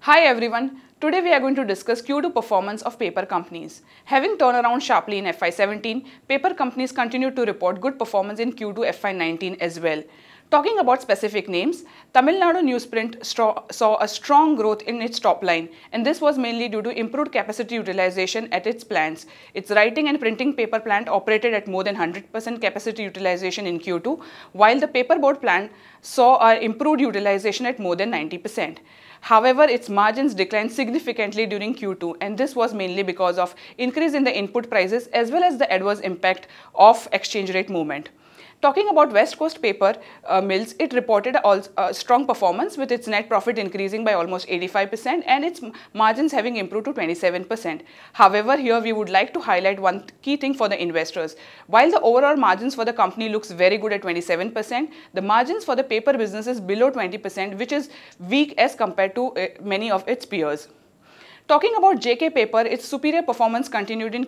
Hi everyone, today we are going to discuss Q2 performance of paper companies. Having turned around sharply in FY17, paper companies continue to report good performance in Q2 FY19 as well. Talking about specific names, Tamilnadu Newsprint saw a strong growth in its top line, and this was mainly due to improved capacity utilization at its plants. Its writing and printing paper plant operated at more than 100% capacity utilization in Q2, while the paperboard plant saw an improved utilization at more than 90%. However, its margins declined significantly during Q2, and this was mainly because of increase in the input prices as well as the adverse impact of exchange rate movement. Talking about West Coast paper mills, it reported a strong performance with its net profit increasing by almost 85% and its margins having improved to 27%. However, here we would like to highlight one key thing for the investors. While the overall margins for the company looks very good at 27%, the margins for the paper business is below 20%, which is weak as compared to many of its peers. Talking about JK Paper, its superior performance continued in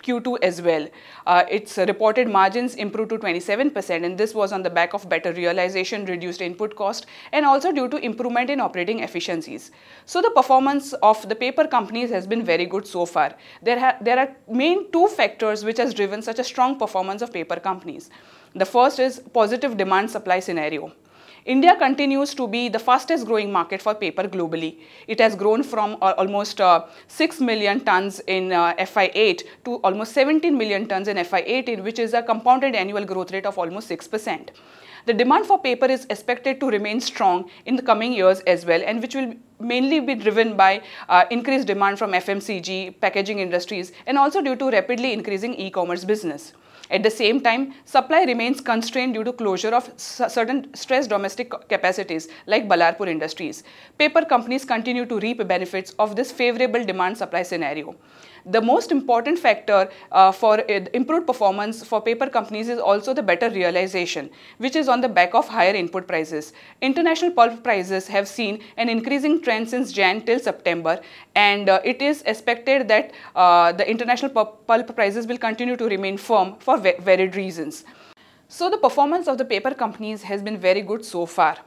Q2 as well. Its reported margins improved to 27%, and this was on the back of better realization, reduced input cost, and also due to improvement in operating efficiencies. So the performance of the paper companies has been very good so far. There are main two factors which has driven such a strong performance of paper companies. The first is positive demand supply scenario. India continues to be the fastest growing market for paper globally. It has grown from almost 6 million tons in FY8 to almost 17 million tons in FY18, which is a compounded annual growth rate of almost 6%. The demand for paper is expected to remain strong in the coming years as well, and which will mainly be driven by increased demand from FMCG, packaging industries, and also due to rapidly increasing e-commerce business. At the same time, supply remains constrained due to closure of certain stressed domestic capacities like Ballarpur Industries. Paper companies continue to reap benefits of this favorable demand-supply scenario. The most important factor for improved performance for paper companies is also the better realization, which is on the back of higher input prices. International pulp prices have seen an increasing trend since Jan till September, and it is expected that the international pulp prices will continue to remain firm for varied reasons. So the performance of the paper companies has been very good so far.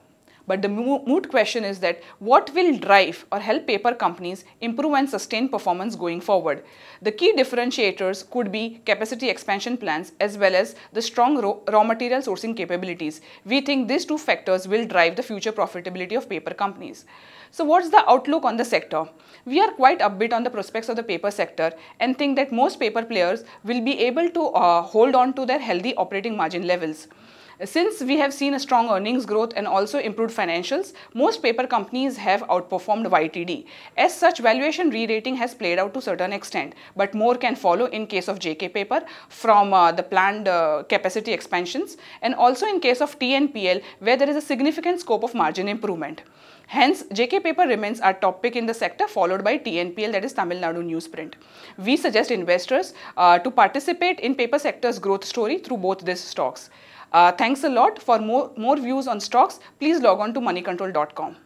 But the moot question is that what will drive or help paper companies improve and sustain performance going forward? The key differentiators could be capacity expansion plans as well as the strong raw material sourcing capabilities. We think these two factors will drive the future profitability of paper companies. So what's the outlook on the sector? We are quite upbeat on the prospects of the paper sector and think that most paper players will be able to hold on to their healthy operating margin levels. Since we have seen a strong earnings growth and also improved financials, most paper companies have outperformed YTD. As such, valuation re-rating has played out to a certain extent, but more can follow in case of JK Paper from the planned capacity expansions, and also in case of TNPL where there is a significant scope of margin improvement. Hence, JK Paper remains our top pick in the sector, followed by TNPL, that is Tamilnadu Newsprint. We suggest investors to participate in paper sector's growth story through both these stocks. Thanks a lot. For more views on stocks, please log on to moneycontrol.com.